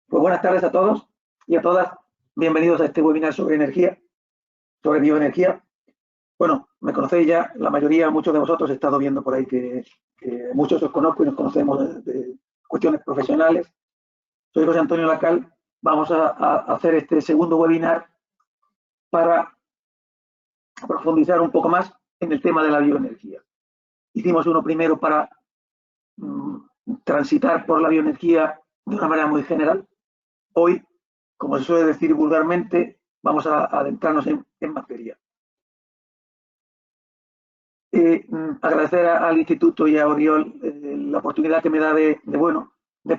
Pues buenas tardes a todos y a todas. Bienvenidos a este webinar sobre energía, sobre bioenergía. Bueno, me conocéis ya, la mayoría, muchos de vosotros he estado viendo por ahí que muchos os conozco y nos conocemos de cuestiones profesionales. Soy José Antonio Lacal. Vamos a hacer este segundo webinar para profundizar un poco más en el tema de la bioenergía. Hicimos uno primero para transitar por la bioenergía de una manera muy general. Hoy, como se suele decir vulgarmente, vamos a adentrarnos en materia. Agradecer al Instituto y a Oriol la oportunidad que me da de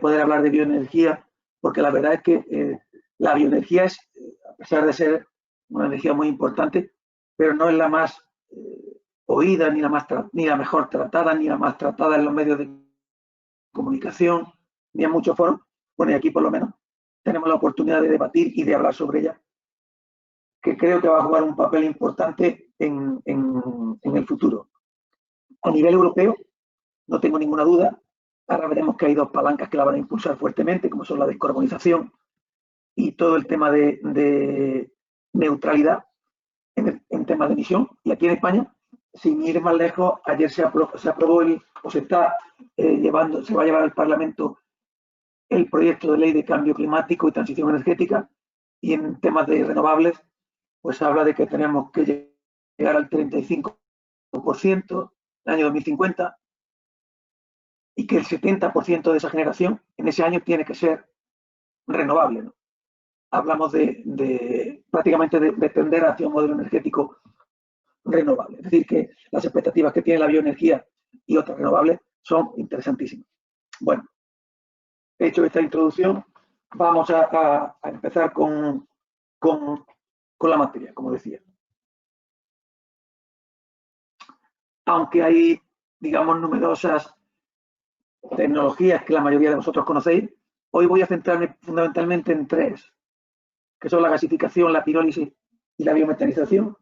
poder hablar de bioenergía, porque la verdad es que la bioenergía es, a pesar de ser una energía muy importante, pero no es la más oída, ni la mejor tratada, ni la más tratada en los medios de comunicación, ni en muchos foros. Bueno, y aquí por lo menos tenemos la oportunidad de debatir y de hablar sobre ella, que creo que va a jugar un papel importante en el futuro. A nivel europeo, no tengo ninguna duda, ahora veremos que hay dos palancas que la van a impulsar fuertemente, como son la descarbonización y todo el tema de neutralidad en temas de emisión. Y aquí en España, sin ir más lejos, ayer se aprobó se está llevando, se va a llevar al Parlamento el proyecto de ley de cambio climático y transición energética, y en temas de renovables, pues habla de que tenemos que llegar al 35% en el año 2050 y que el 70% de esa generación en ese año tiene que ser renovable, ¿no? Hablamos prácticamente de tender hacia un modelo energético renovable. Es decir, que las expectativas que tiene la bioenergía y otras renovables son interesantísimas. Bueno, hecho esta introducción, vamos a empezar con la materia, como decía. Aunque hay, digamos, numerosas tecnologías que la mayoría de vosotros conocéis, hoy voy a centrarme fundamentalmente en tres, que son la gasificación, la pirólisis y la biometanización.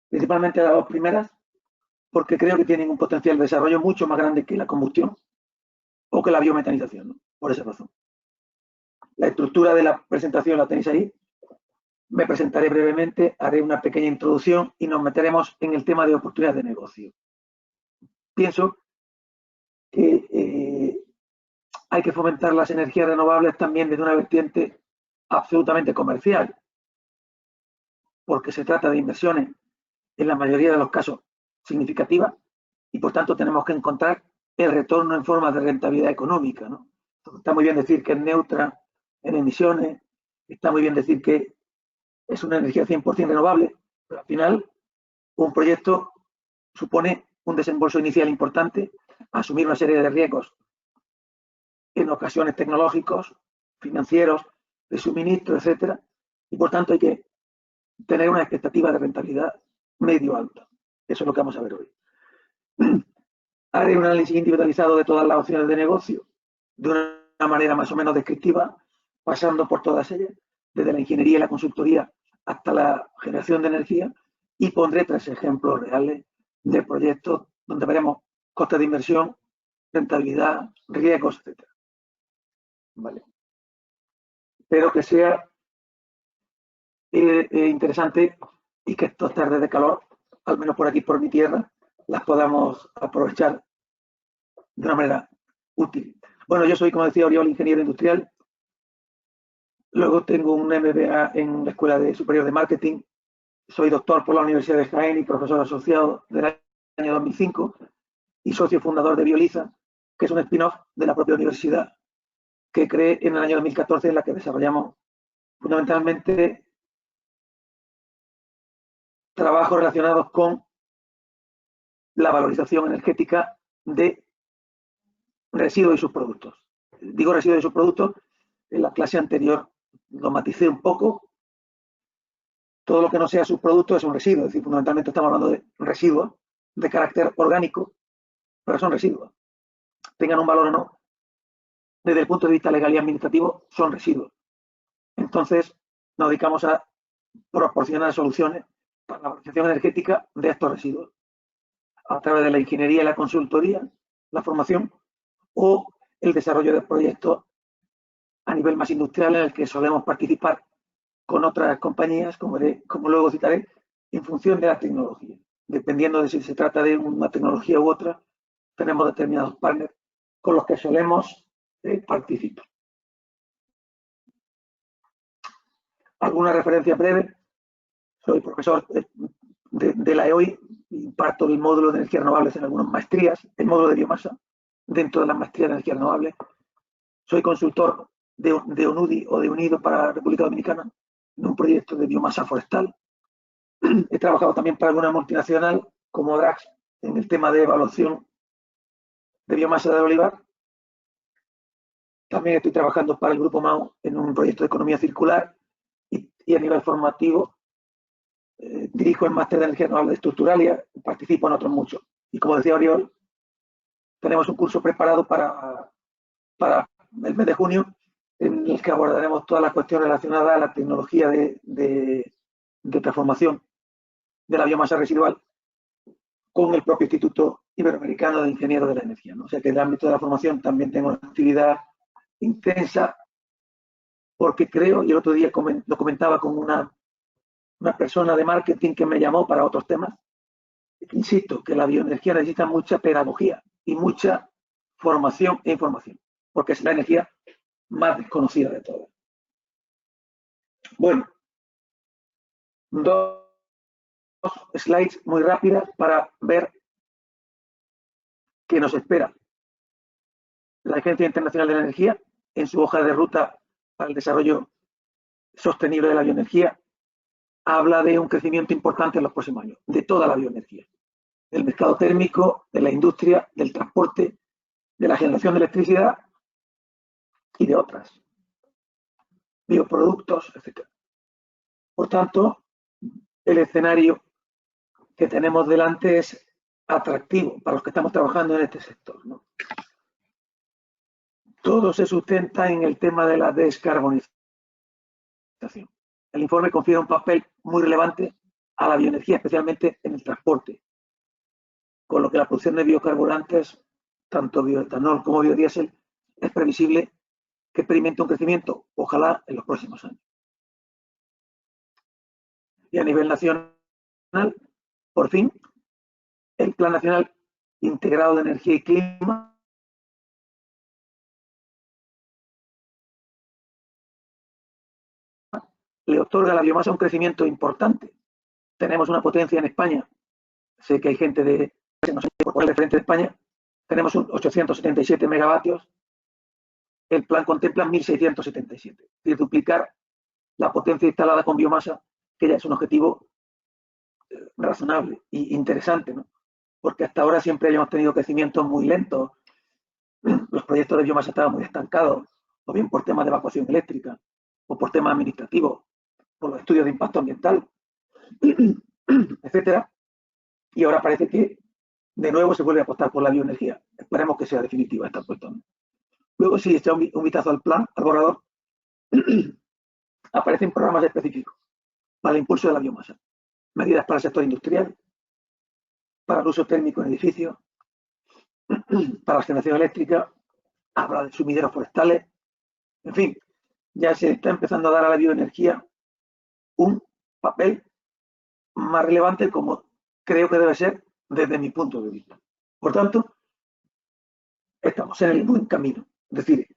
Principalmente las dos primeras, porque creo que tienen un potencial de desarrollo mucho más grande que la combustión o que la biometanización, ¿no? Por esa razón. La estructura de la presentación la tenéis ahí. Me presentaré brevemente, haré una pequeña introducción y nos meteremos en el tema de oportunidades de negocio. Pienso que hay que fomentar las energías renovables también desde una vertiente absolutamente comercial, porque se trata de inversiones en la mayoría de los casos significativas y por tanto tenemos que encontrar el retorno en forma de rentabilidad económica, ¿no? Está muy bien decir que es neutra en emisiones, está muy bien decir que es una energía 100% renovable, pero al final un proyecto supone un desembolso inicial importante, asumir una serie de riesgos, en ocasiones tecnológicos, financieros, de suministro, etcétera, y por tanto hay que tener una expectativa de rentabilidad medio alta. Eso es lo que vamos a ver hoy. Haré un análisis individualizado de todas las opciones de negocio de una manera más o menos descriptiva, pasando por todas ellas, desde la ingeniería y la consultoría hasta la generación de energía, y pondré tres ejemplos reales de proyectos donde veremos costes de inversión, rentabilidad, riesgos, etc. Vale. Espero que sea interesante y que estas tardes de calor, al menos por aquí, por mi tierra, las podamos aprovechar de una manera útil. Bueno, yo soy, como decía Oriol, ingeniero industrial. Luego tengo un MBA en la Escuela Superior de Marketing. Soy doctor por la Universidad de Jaén y profesor asociado del año 2005 y socio fundador de Bioliza, que es un spin-off de la propia universidad que creé en el año 2014, en la que desarrollamos fundamentalmente trabajos relacionados con la valorización energética de residuos y subproductos. Digo residuos y subproductos, en la clase anterior lo maticé un poco. Todo lo que no sea subproducto es un residuo, es decir, fundamentalmente estamos hablando de residuos de carácter orgánico, pero son residuos. Tengan un valor o no, desde el punto de vista legal y administrativo, son residuos. Entonces, nos dedicamos a proporcionar soluciones para la valorización energética de estos residuos, a través de la ingeniería y la consultoría, la formación o el desarrollo de proyectos a nivel más industrial en el que solemos participar con otras compañías, como luego citaré, en función de la tecnología. Dependiendo de si se trata de una tecnología u otra, tenemos determinados partners con los que solemos participar. Alguna referencia breve. Soy profesor de la EOI, imparto el módulo de energías renovables en algunas maestrías, el módulo de biomasa dentro de las maestrías de energías renovables. Soy consultor de ONUDI o de Unido para la República Dominicana en un proyecto de biomasa forestal. He trabajado también para alguna multinacional como Drax en el tema de evaluación de biomasa de olivar. También estoy trabajando para el Grupo MAU en un proyecto de economía circular y a nivel formativo dirijo el máster de energía renovable de Estructuralia, participo en otros muchos. Y como decía Oriol, tenemos un curso preparado para el mes de junio en el que abordaremos todas las cuestiones relacionadas a la tecnología de transformación de la biomasa residual con el propio Instituto Iberoamericano de Ingenieros de la Energía, ¿no? O sea que en el ámbito de la formación también tengo una actividad intensa porque creo, y el otro día lo comentaba con una persona de marketing que me llamó para otros temas, insisto, que la bioenergía necesita mucha pedagogía y mucha formación e información, porque es la energía más desconocida de todas. Bueno, dos slides muy rápidas para ver qué nos espera la Agencia Internacional de la Energía en su hoja de ruta para el desarrollo sostenible de la bioenergía. Habla de un crecimiento importante en los próximos años, de toda la bioenergía, del mercado térmico, de la industria, del transporte, de la generación de electricidad y de otras, bioproductos, etc. Por tanto, el escenario que tenemos delante es atractivo para los que estamos trabajando en este sector, ¿no? Todo se sustenta en el tema de la descarbonización. El informe confiere un papel muy relevante a la bioenergía, especialmente en el transporte, con lo que la producción de biocarburantes, tanto bioetanol como biodiesel, es previsible que experimente un crecimiento, ojalá en los próximos años. Y a nivel nacional, por fin, el Plan Nacional Integrado de Energía y Clima le otorga a la biomasa un crecimiento importante. Tenemos una potencia en España, sé que hay gente de, no sé, por poner referente de España, tenemos un 877 megavatios, el plan contempla 1677, es decir, duplicar la potencia instalada con biomasa, que ya es un objetivo razonable e interesante, ¿no? Porque hasta ahora siempre hayamos tenido crecimientos muy lentos, los proyectos de biomasa estaban muy estancados, o bien por temas de evacuación eléctrica, o por temas administrativos, por los estudios de impacto ambiental, etcétera. Y ahora parece que de nuevo se vuelve a apostar por la bioenergía. Esperemos que sea definitiva esta apuesta. Luego, si echa un vistazo al plan, al borrador, aparecen programas específicos para el impulso de la biomasa, medidas para el sector industrial, para el uso térmico en edificios, para la generación eléctrica, habla de sumideros forestales, en fin, ya se está empezando a dar a la bioenergía un papel más relevante como creo que debe ser desde mi punto de vista. Por tanto, estamos en el buen camino. Es decir,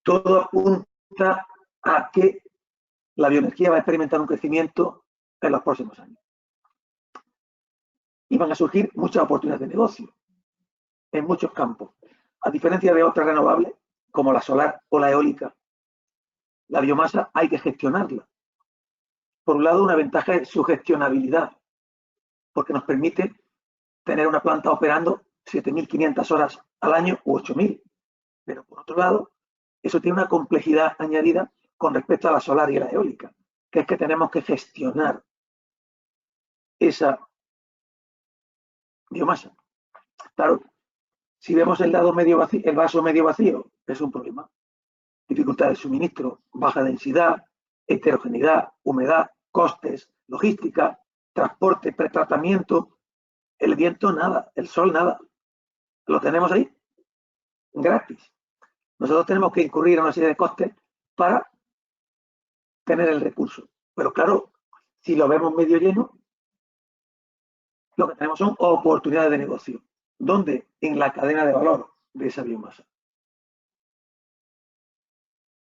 todo apunta a que la bioenergía va a experimentar un crecimiento en los próximos años. Y van a surgir muchas oportunidades de negocio en muchos campos. A diferencia de otras renovables, como la solar o la eólica, la biomasa hay que gestionarla. Por un lado, una ventaja es su gestionabilidad, porque nos permite tener una planta operando 7.500 horas al año u 8.000. Pero por otro lado, eso tiene una complejidad añadida con respecto a la solar y a la eólica, que es que tenemos que gestionar esa biomasa. Claro, si vemos el lado medio vacío, el vaso medio vacío, es un problema. Dificultad de suministro, baja densidad, heterogeneidad, humedad, costes, logística, transporte, pretratamiento, el viento nada, el sol nada. Lo tenemos ahí gratis. Nosotros tenemos que incurrir en una serie de costes para tener el recurso. Pero claro, si lo vemos medio lleno, lo que tenemos son oportunidades de negocio. ¿Dónde? En la cadena de valor de esa biomasa.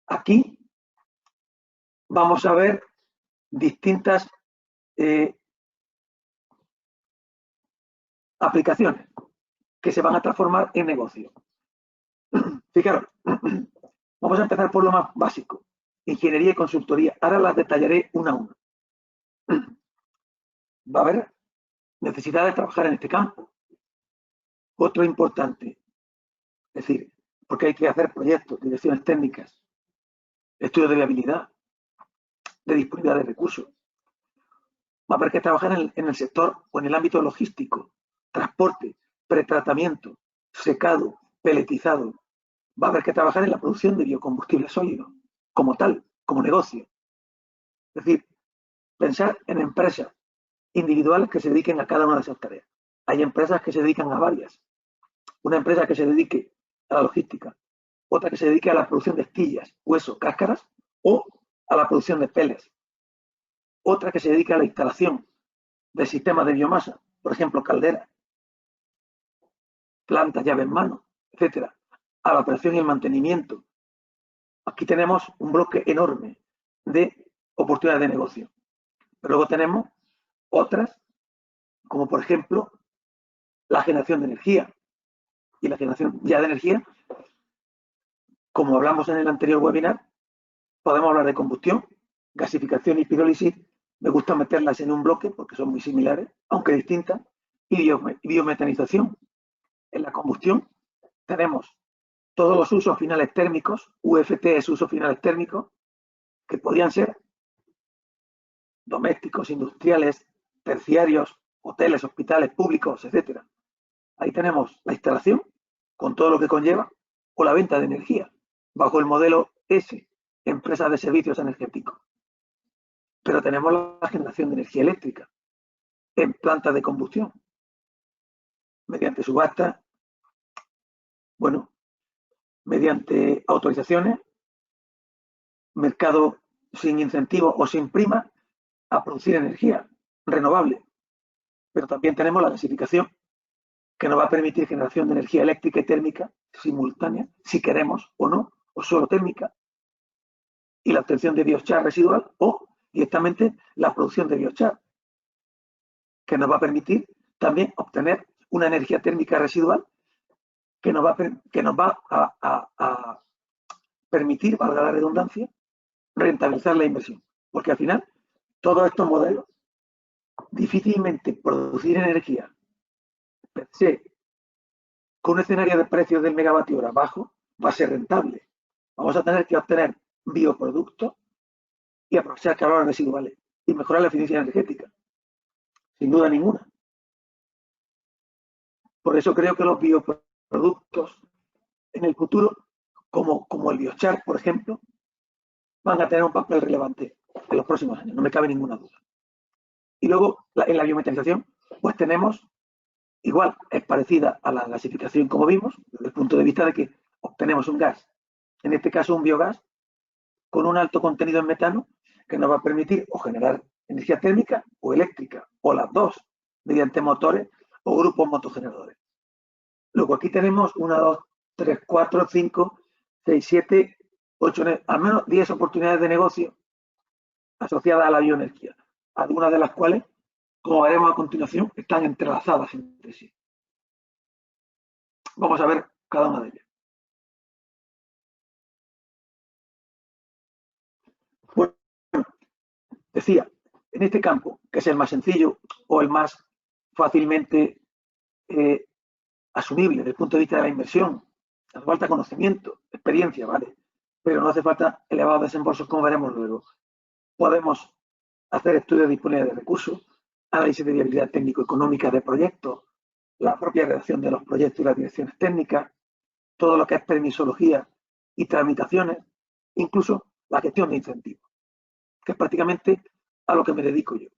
Aquí vamos a ver distintas aplicaciones que se van a transformar en negocio. Fijaros, vamos a empezar por lo más básico, ingeniería y consultoría. Ahora las detallaré una a una. Va a haber necesidad de trabajar en este campo. Otro importante, es decir, porque hay que hacer proyectos, direcciones técnicas, estudios de viabilidad, de disponibilidad de recursos. Va a haber que trabajar en el sector o en el ámbito logístico, transporte, pretratamiento, secado, peletizado. Va a haber que trabajar en la producción de biocombustibles sólidos, como tal, como negocio. Es decir, pensar en empresas individuales que se dediquen a cada una de esas tareas. Hay empresas que se dedican a varias. Una empresa que se dedique a la logística, otra que se dedique a la producción de estillas, hueso, cáscaras o a la producción de peles. Otra que se dedique a la instalación de sistemas de biomasa, por ejemplo, calderas, plantas, llave en mano, etcétera, a la operación y el mantenimiento. Aquí tenemos un bloque enorme de oportunidades de negocio. Pero luego tenemos otras, como por ejemplo la generación de energía. Y la generación ya de energía, como hablamos en el anterior webinar, podemos hablar de combustión, gasificación y pirólisis. Me gusta meterlas en un bloque porque son muy similares, aunque distintas, y biometanización. En la combustión tenemos todos los usos finales térmicos, UFT es usos finales térmicos, que podrían ser domésticos, industriales, terciarios, hoteles, hospitales, públicos, etcétera. Ahí tenemos la instalación, con todo lo que conlleva, o la venta de energía, bajo el modelo S, empresa de servicios energéticos. Pero tenemos la generación de energía eléctrica en plantas de combustión, mediante subasta, bueno, mediante autorizaciones, mercado sin incentivos o sin prima a producir energía renovable. Pero también tenemos la gasificación, que nos va a permitir generación de energía eléctrica y térmica simultánea, si queremos o no, o solo térmica, y la obtención de biochar residual o directamente la producción de biochar, que nos va a permitir también obtener una energía térmica residual que nos va a permitir, valga la redundancia, rentabilizar la inversión. Porque al final, todos estos modelos, difícilmente producir energía per se, con un escenario de precios del megavatio hora bajo, va a ser rentable. Vamos a tener que obtener bioproductos y aprovechar calores residuales y mejorar la eficiencia energética, sin duda ninguna. Por eso creo que los bioproductos en el futuro, como el biochar, por ejemplo, van a tener un papel relevante en los próximos años, no me cabe ninguna duda. Y luego, en la biometanización, pues tenemos, igual, es parecida a la gasificación como vimos, desde el punto de vista de que obtenemos un gas, en este caso un biogás, con un alto contenido en metano, que nos va a permitir o generar energía térmica o eléctrica, o las dos, mediante motores o grupos motogeneradores. Luego aquí tenemos 1, 2, 3, 4, 5, 6, 7, 8, al menos 10 oportunidades de negocio asociadas a la bioenergía, algunas de las cuales, como veremos a continuación, están entrelazadas entre sí. Vamos a ver cada una de ellas. Bueno, decía, en este campo, que es el más sencillo o el más fácilmente asumible desde el punto de vista de la inversión, hace falta conocimiento, experiencia, ¿vale? Pero no hace falta elevados desembolsos, como veremos luego. Podemos hacer estudios de disponibilidad de recursos, análisis de viabilidad técnico-económica de proyectos, la propia redacción de los proyectos y las direcciones técnicas, todo lo que es permisología y tramitaciones, incluso la gestión de incentivos, que es prácticamente a lo que me dedico yo.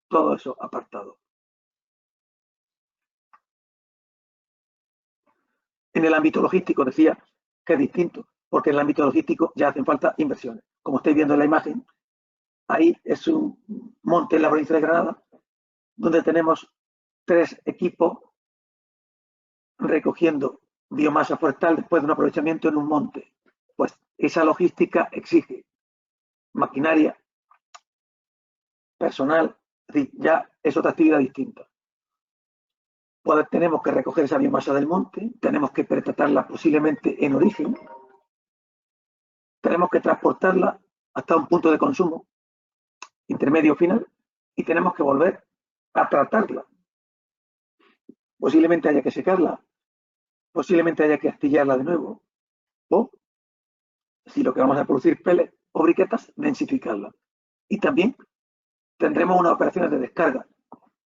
Todo eso apartado. En el ámbito logístico, decía, que es distinto, porque en el ámbito logístico ya hacen falta inversiones. Como estáis viendo en la imagen, ahí es un monte en la provincia de Granada, donde tenemos 3 equipos recogiendo biomasa forestal después de un aprovechamiento en un monte. Pues esa logística exige maquinaria, personal, es decir, ya es otra actividad distinta. Pues tenemos que recoger esa biomasa del monte, tenemos que pretratarla posiblemente en origen, tenemos que transportarla hasta un punto de consumo intermedio final y tenemos que volver a tratarla. Posiblemente haya que secarla, posiblemente haya que astillarla de nuevo, o si lo que vamos a producir pellets o briquetas, densificarla. Y también tendremos unas operaciones de descarga,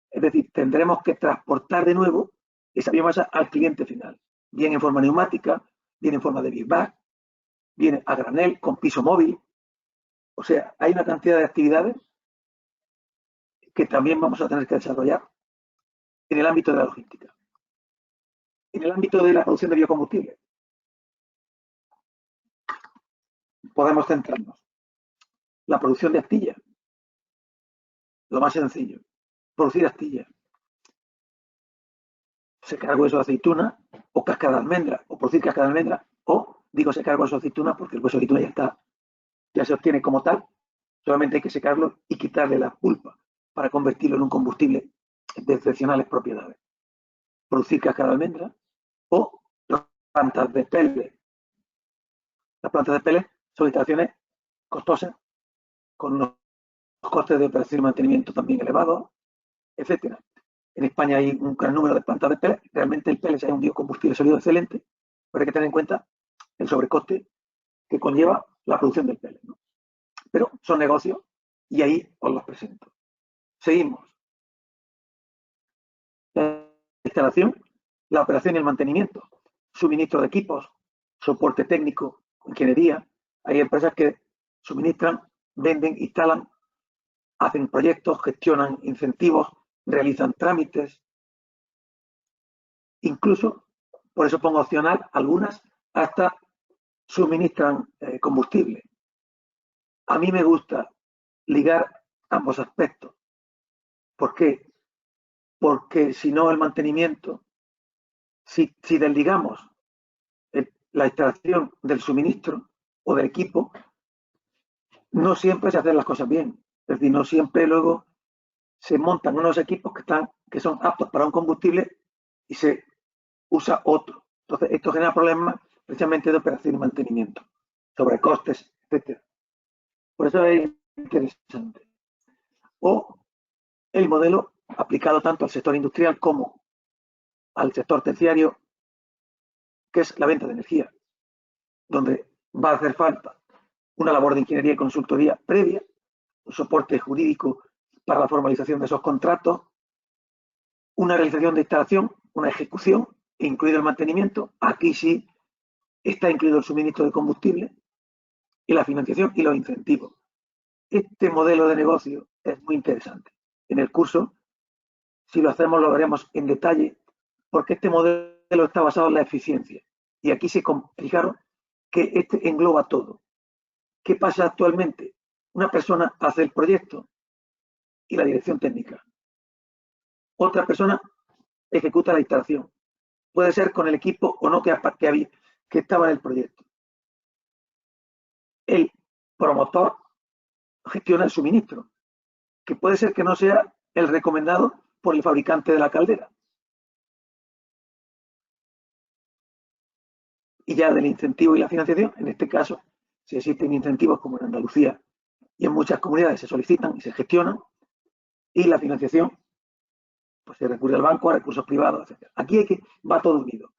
es decir, tendremos que transportar de nuevo esa biomasa al cliente final, bien en forma neumática, bien en forma de big bag, bien a granel, con piso móvil. O sea, hay una cantidad de actividades que también vamos a tener que desarrollar en el ámbito de la logística. En el ámbito de la producción de biocombustible, podemos centrarnos. La producción de astillas, lo más sencillo, producir astillas, secar hueso de aceituna o cáscara de almendra, o producir cáscara de almendra, o digo secar hueso de aceituna porque el hueso de aceituna ya está, ya se obtiene como tal, solamente hay que secarlo y quitarle la pulpa para convertirlo en un combustible de excepcionales propiedades. Producir cáscara de almendra o las plantas de pellet. Las plantas de pellet son instalaciones costosas, con unos costes de operación y mantenimiento también elevados, etcétera. En España hay un gran número de plantas de pellet. Realmente el pellet es un biocombustible sólido excelente, pero hay que tener en cuenta el sobrecoste que conlleva la producción del pellet, ¿no? Pero son negocios y ahí os los presento. Seguimos. La instalación, la operación y el mantenimiento, suministro de equipos, soporte técnico, ingeniería. Hay empresas que suministran, venden, instalan, hacen proyectos, gestionan incentivos, realizan trámites. Incluso, por eso pongo opcional, algunas hasta suministran combustible. A mí me gusta ligar ambos aspectos. ¿Por qué? Porque si no el mantenimiento, si desligamos la instalación del suministro o del equipo, no siempre se hacen las cosas bien. Es decir, no siempre luego se montan unos equipos que son aptos para un combustible y se usa otro. Entonces, esto genera problemas precisamente de operación y mantenimiento, sobrecostes, etc. Por eso es interesante. O el modelo aplicado tanto al sector industrial como al sector terciario, que es la venta de energía, donde va a hacer falta una labor de ingeniería y consultoría previa, un soporte jurídico para la formalización de esos contratos, una realización de instalación, una ejecución, incluido el mantenimiento. Aquí sí está incluido el suministro de combustible y la financiación y los incentivos. Este modelo de negocio es muy interesante. En el curso, si lo hacemos, lo veremos en detalle, porque este modelo está basado en la eficiencia. Y aquí fijaros que este engloba todo. ¿Qué pasa actualmente? Una persona hace el proyecto y la dirección técnica. Otra persona ejecuta la instalación. Puede ser con el equipo o no que estaba en el proyecto. El promotor gestiona el suministro, que puede ser que no sea el recomendado por el fabricante de la caldera. Y ya del incentivo y la financiación, en este caso, si existen incentivos como en Andalucía y en muchas comunidades se solicitan y se gestionan, y la financiación, pues se recurre al banco, a recursos privados, etc. Aquí va todo unido.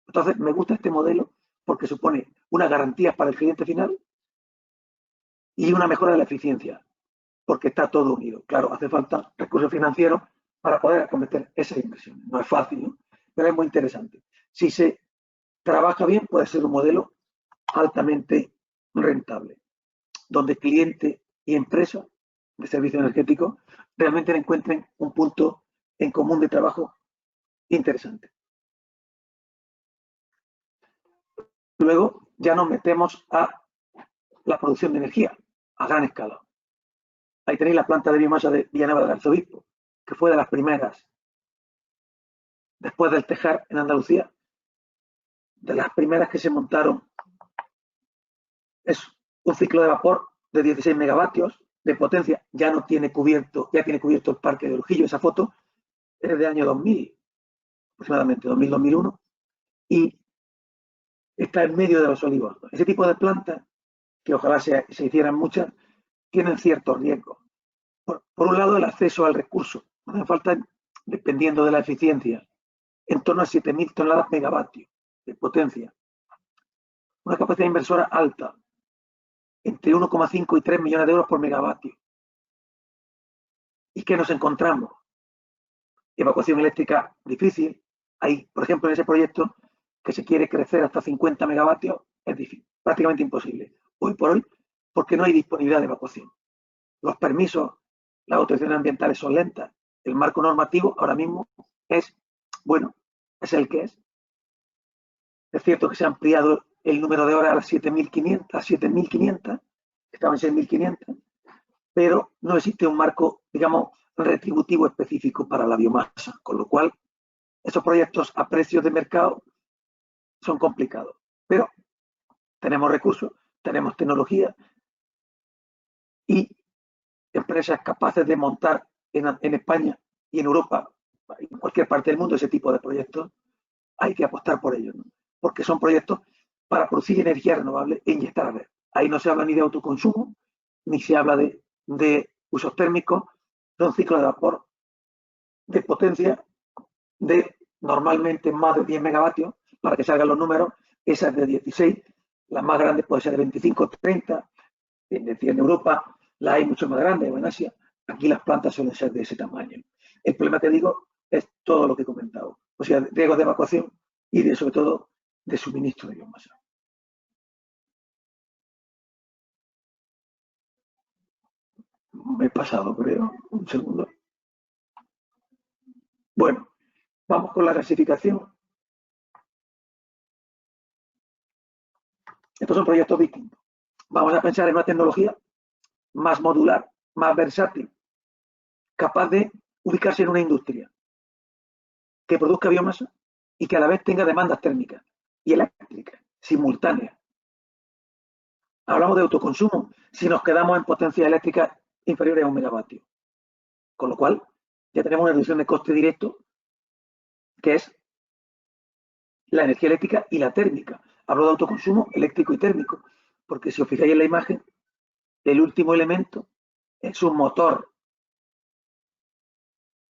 Entonces, me gusta este modelo porque supone una garantía para el cliente final y una mejora de la eficiencia, porque está todo unido. Claro, hace falta recursos financieros para poder acometer esas inversiones. No es fácil, ¿no? Pero es muy interesante. Si se trabaja bien, puede ser un modelo altamente rentable, donde cliente y empresa de servicio energético realmente encuentren un punto en común de trabajo interesante. Luego ya nos metemos a la producción de energía a gran escala. Ahí tenéis la planta de biomasa de Villanueva del Arzobispo, que fue de las primeras, después del Tejar en Andalucía, de las primeras que se montaron. Es un ciclo de vapor de 16 megavatios de potencia. Ya tiene cubierto el parque de Urujillo. Esa foto es de año 2000, aproximadamente 2000-2001, y está en medio de los olivos. Ese tipo de plantas, que ojalá se hicieran muchas, tienen ciertos riesgos. Por un lado, el acceso al recurso. Hace falta, dependiendo de la eficiencia, en torno a 7.000 toneladas megavatios de potencia. Una capacidad inversora alta, entre 1,5 y 3 millones de euros por megavatio. ¿Y qué nos encontramos? Evacuación eléctrica difícil. Hay, por ejemplo, en ese proyecto que se quiere crecer hasta 50 megavatios, es difícil, prácticamente imposible. Hoy por hoy, porque no hay disponibilidad de evacuación. Los permisos, las autorizaciones ambientales son lentas. El marco normativo ahora mismo es, bueno, es el que es. Es cierto que se ha ampliado el número de horas a las 7.500, estaban en 6.500, pero no existe un marco, digamos, retributivo específico para la biomasa, con lo cual esos proyectos a precios de mercado son complicados. Pero tenemos recursos, tenemos tecnología y empresas capaces de montar en España y en Europa, en cualquier parte del mundo, ese tipo de proyectos. Hay que apostar por ellos, ¿no? Porque son proyectos para producir energía renovable e inyectar a red. Ahí no se habla ni de autoconsumo, ni se habla de usos térmicos, de un ciclo de vapor de potencia de normalmente más de 10 megavatios, para que salgan los números. Esa es de 16, la más grande puede ser de 25, 30, en Europa la hay mucho más grande, o en Asia. Aquí las plantas suelen ser de ese tamaño. El problema que digo es todo lo que he comentado, o sea, riesgos de evacuación y sobre todo de suministro de biomasa. Me he pasado, creo, un segundo. Bueno, vamos con la clasificación. Estos son proyectos distintos. Vamos a pensar en una tecnología más modular, más versátil, capaz de ubicarse en una industria que produzca biomasa y que a la vez tenga demandas térmicas y eléctricas simultáneas. Hablamos de autoconsumo si nos quedamos en potencia eléctrica inferiores a 1 megavatio. Con lo cual, ya tenemos una reducción de coste directo, que es la energía eléctrica y la térmica. Hablo de autoconsumo eléctrico y térmico, porque si os fijáis en la imagen, el último elemento es un motor.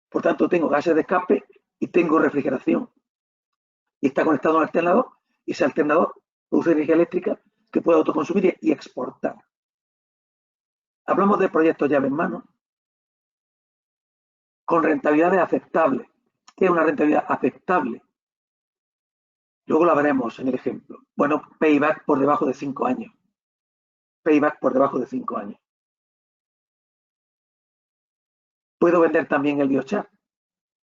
Por tanto, tengo gases de escape y tengo refrigeración. Y está conectado a un alternador, y ese alternador produce energía eléctrica que puede autoconsumir y exportar. Hablamos de proyectos llave en mano, con rentabilidades aceptables. ¿Qué es una rentabilidad aceptable? Luego la veremos en el ejemplo. Bueno, payback por debajo de 5 años. Payback por debajo de 5 años. Puedo vender también el biochar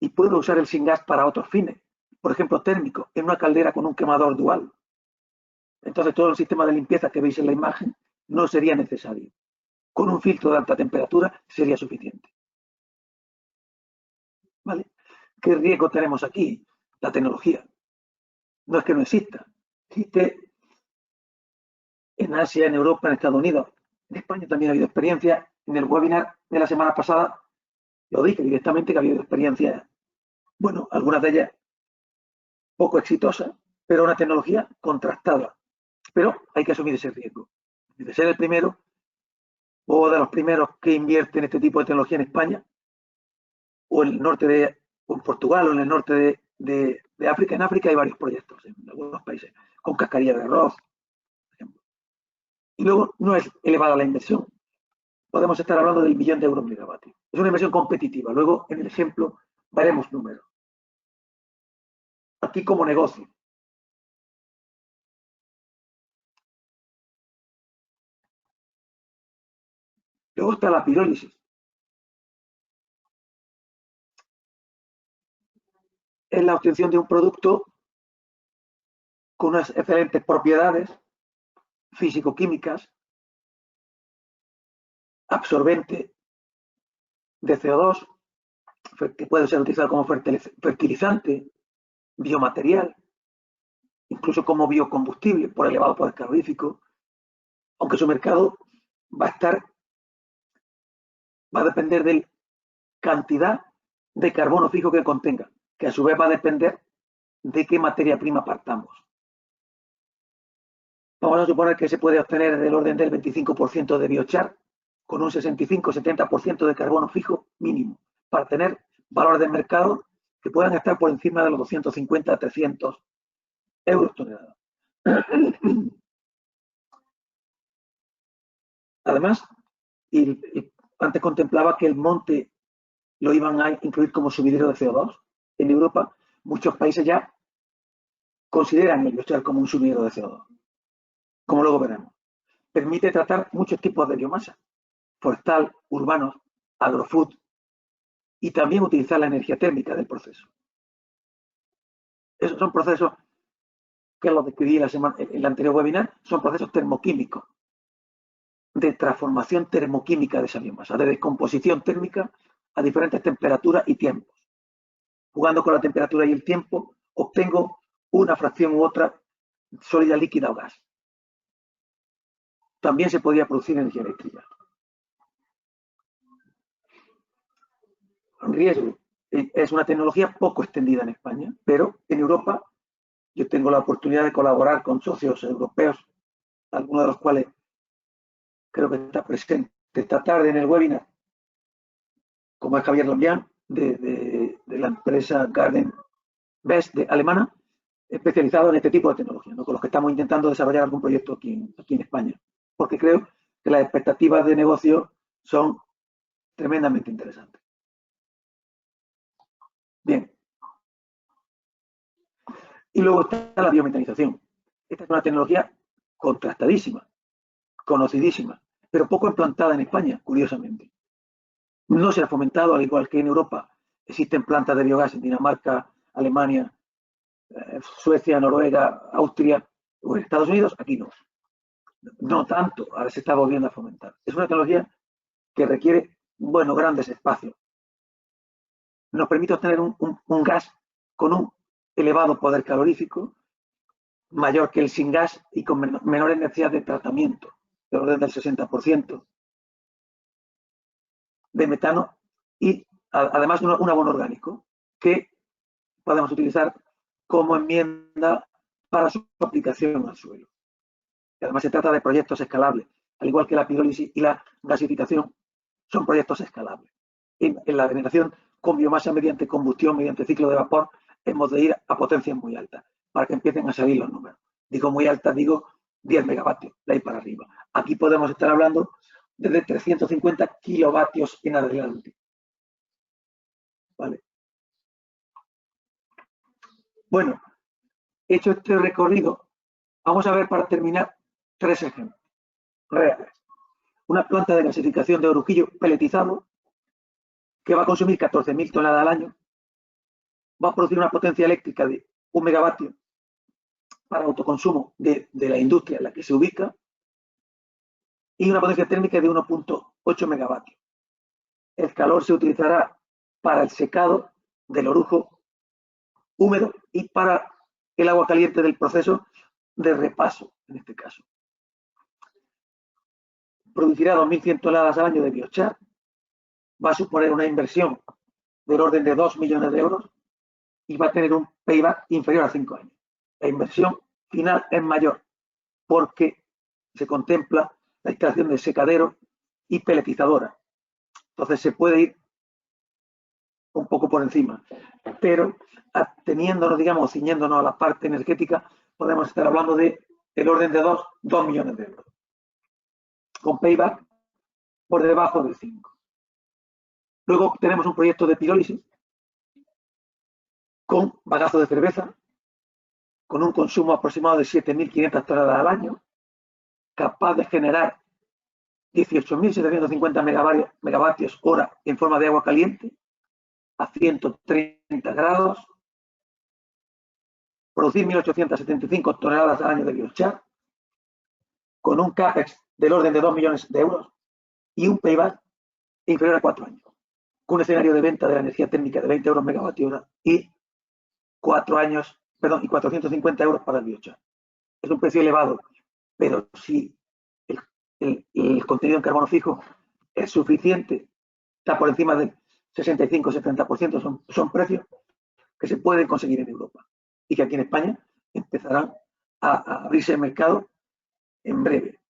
y puedo usar el syngas para otros fines. Por ejemplo, térmico, en una caldera con un quemador dual. Entonces, todo el sistema de limpieza que veis en la imagen no sería necesario. Con un filtro de alta temperatura sería suficiente. ¿Vale? ¿Qué riesgo tenemos aquí? La tecnología. No es que no exista. Existe en Asia, en Europa, en Estados Unidos. En España también ha habido experiencias. En el webinar de la semana pasada lo dije directamente que ha habido experiencias, bueno, algunas de ellas poco exitosas, pero una tecnología contrastada. Pero hay que asumir ese riesgo. De ser el primero o de los primeros que invierten en este tipo de tecnología en España, o en el norte de o en Portugal, o en el norte de África. En África hay varios proyectos en algunos países, con cascarilla de arroz, por ejemplo. Y luego no es elevada la inversión. Podemos estar hablando del 1.000.000 de euros megavatio. Es una inversión competitiva. Luego, en el ejemplo, veremos números. Aquí como negocio. Luego está la pirólisis. Es la obtención de un producto con unas excelentes propiedades físico-químicas, absorbente de CO2, que puede ser utilizado como fertilizante, biomaterial, incluso como biocombustible por elevado poder calorífico, aunque su mercado va a depender de la cantidad de carbono fijo que contenga, que a su vez va a depender de qué materia prima partamos. Vamos a suponer que se puede obtener del orden del 25% de biochar con un 65-70% de carbono fijo mínimo, para tener valores de mercado que puedan estar por encima de los 250 a 300 euros tonelada. Además, antes contemplaba que el monte lo iban a incluir como sumidero de CO2. En Europa, muchos países ya consideran el biochar como un sumidero de CO2, como luego veremos. Permite tratar muchos tipos de biomasa, forestal, urbanos, agrofood, y también utilizar la energía térmica del proceso. Esos son procesos que los describí en el anterior webinar, son procesos termoquímicos, de transformación termoquímica de esa biomasa, de descomposición térmica a diferentes temperaturas y tiempos. Jugando con la temperatura y el tiempo, obtengo una fracción u otra sólida, líquida o gas. También se podía producir energía eléctrica. Riesgo. Es una tecnología poco extendida en España, pero en Europa yo tengo la oportunidad de colaborar con socios europeos, algunos de los cuales creo que está presente esta tarde en el webinar, como es Javier Lambián, de la empresa Garden Best de alemana, especializado en este tipo de tecnología, ¿no? Con los que estamos intentando desarrollar algún proyecto aquí en España, porque creo que las expectativas de negocio son tremendamente interesantes. Bien. Y luego está la biometanización. Esta es una tecnología contrastadísima, conocidísima, pero poco implantada en España, curiosamente. No se ha fomentado, al igual que en Europa. Existen plantas de biogás en Dinamarca, Alemania, Suecia, Noruega, Austria o en Estados Unidos. Aquí no. No tanto, ahora se está volviendo a fomentar. Es una tecnología que requiere, bueno, grandes espacios. Nos permite obtener un gas con un elevado poder calorífico, mayor que el sin gas y con menores necesidades de tratamiento, de orden del 60% de metano y además un abono orgánico que podemos utilizar como enmienda para su aplicación al suelo. Y además se trata de proyectos escalables, al igual que la pirólisis y la gasificación son proyectos escalables. En la generación con biomasa mediante combustión, mediante ciclo de vapor, hemos de ir a potencias muy altas para que empiecen a salir los números. Digo muy altas, digo 10 megavatios, de ahí para arriba. Aquí podemos estar hablando desde 350 kilovatios en adelante. ¿Vale? Bueno, hecho este recorrido, vamos a ver para terminar 3 ejemplos reales. Una planta de gasificación de orujillo peletizado que va a consumir 14.000 toneladas al año, va a producir una potencia eléctrica de 1 megavatio para autoconsumo de la industria en la que se ubica y una potencia térmica de 1.8 megavatios. El calor se utilizará para el secado del orujo húmedo y para el agua caliente del proceso de repaso, en este caso. Producirá 2.100 toneladas al año de biochar, va a suponer una inversión del orden de 2 millones de euros y va a tener un payback inferior a 5 años. La inversión final es mayor porque se contempla la instalación de secadero y peletizadora. Entonces se puede ir un poco por encima, pero teniéndonos, digamos, ciñéndonos a la parte energética, podemos estar hablando de el orden de 2 millones de euros, con payback por debajo de 5. Luego tenemos un proyecto de pirólisis con bagazo de cerveza, con un consumo aproximado de 7.500 toneladas al año, capaz de generar 18.750 megavatios hora en forma de agua caliente a 130 grados producir 1.875 toneladas al año de biochar, con un CAPEX del orden de 2 millones de euros y un payback inferior a 4 años, con un escenario de venta de la energía térmica de 20 euros megavatio hora y 4 años, perdón, y 450 euros para el biochar. Es un precio elevado, pero si el contenido en carbono fijo es suficiente, está por encima del 65-70%, son precios que se pueden conseguir en Europa y que aquí en España empezarán a abrirse el mercado en breve.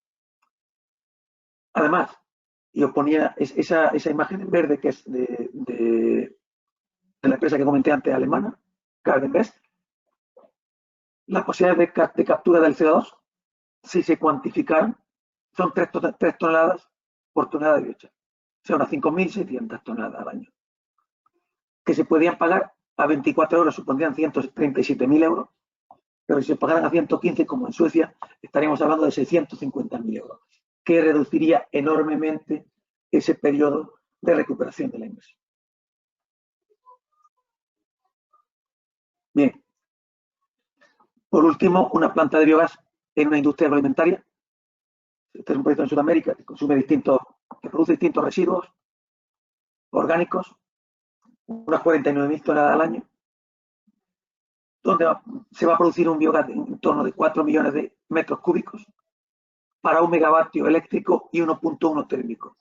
Además, yo ponía esa imagen en verde que es de la empresa que comenté antes, alemana, Carbonvest. Las posibilidades de captura del CO2, si se cuantificaran, son 3 toneladas por tonelada de biochar, o sea, unas 5.600 toneladas al año, que se podían pagar a 24 euros, supondrían 137.000 euros, pero si se pagaran a 115, como en Suecia, estaríamos hablando de 650.000 euros, que reduciría enormemente ese periodo de recuperación de la inversión. Bien. Por último, una planta de biogás en una industria agroalimentaria. Este es un proyecto en Sudamérica que produce distintos residuos orgánicos, unas 49.000 toneladas al año, donde se va a producir un biogás en torno de 4 millones de metros cúbicos para 1 megavatio eléctrico y 1.1 térmico,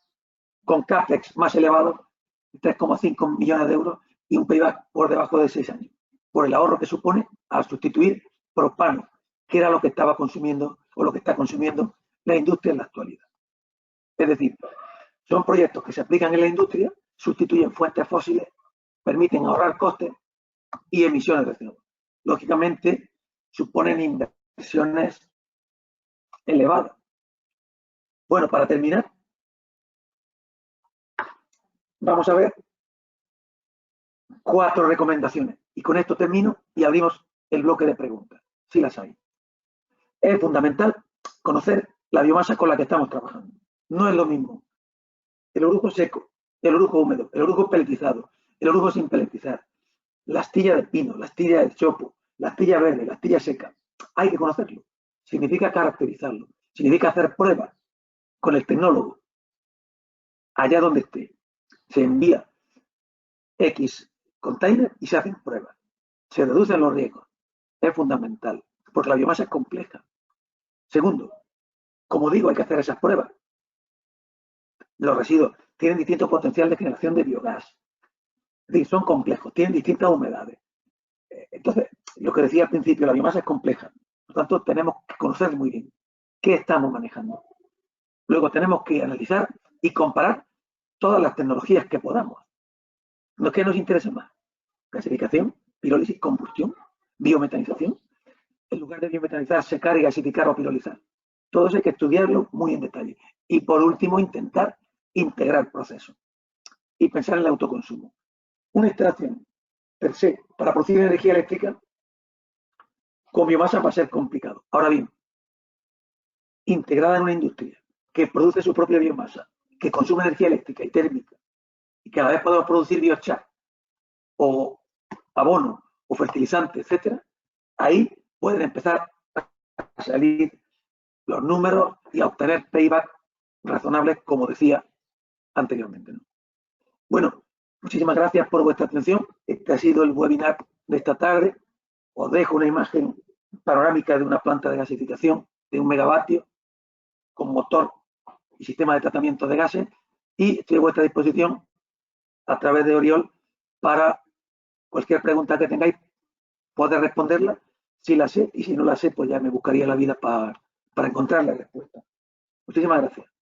con CAPEX más elevado, 3,5 millones de euros y un payback por debajo de 6 años, por el ahorro que supone al sustituir propano, que era lo que estaba consumiendo o lo que está consumiendo la industria en la actualidad. Es decir, son proyectos que se aplican en la industria, sustituyen fuentes fósiles, permiten ahorrar costes y emisiones de CO2. Lógicamente, suponen inversiones elevadas. Bueno, para terminar, vamos a ver 4 recomendaciones. Y con esto termino y abrimos el bloque de preguntas, si las hay. Es fundamental conocer la biomasa con la que estamos trabajando. No es lo mismo el orujo seco, el orujo húmedo, el orujo peletizado, el orujo sin peletizar, la astilla de pino, la astilla de chopo, la astilla verde, la astilla seca. Hay que conocerlo. Significa caracterizarlo. Significa hacer pruebas con el tecnólogo. Allá donde esté. Se envía X container y se hacen pruebas. Se reducen los riesgos. Es fundamental, porque la biomasa es compleja. Segundo, como digo, hay que hacer esas pruebas. Los residuos tienen distinto potencial de generación de biogás. Es decir, son complejos, tienen distintas humedades. Entonces, lo que decía al principio, la biomasa es compleja. Por lo tanto, tenemos que conocer muy bien qué estamos manejando. Luego tenemos que analizar y comparar todas las tecnologías que podamos. ¿Qué nos interesa más? Gasificación, pirólisis, combustión, biometanización. En lugar de biometanizar, secar y gasificar o pirolizar. Todo eso hay que estudiarlo muy en detalle. Y por último, intentar integrar procesos y pensar en el autoconsumo. Una extracción per se para producir energía eléctrica con biomasa va a ser complicado. Ahora bien, integrada en una industria que produce su propia biomasa, que consume energía eléctrica y térmica, y que a la vez podemos producir biochar o abono o fertilizante, etcétera, ahí pueden empezar a salir los números y a obtener payback razonables, como decía anteriormente, ¿no? Bueno, muchísimas gracias por vuestra atención. Este ha sido el webinar de esta tarde. Os dejo una imagen panorámica de una planta de gasificación de 1 megavatio con motor y sistema de tratamiento de gases, y estoy a vuestra disposición a través de Oriol para cualquier pregunta que tengáis, poder responderla si la sé, y si no la sé, pues ya me buscaría la vida para encontrar la respuesta. Muchísimas gracias.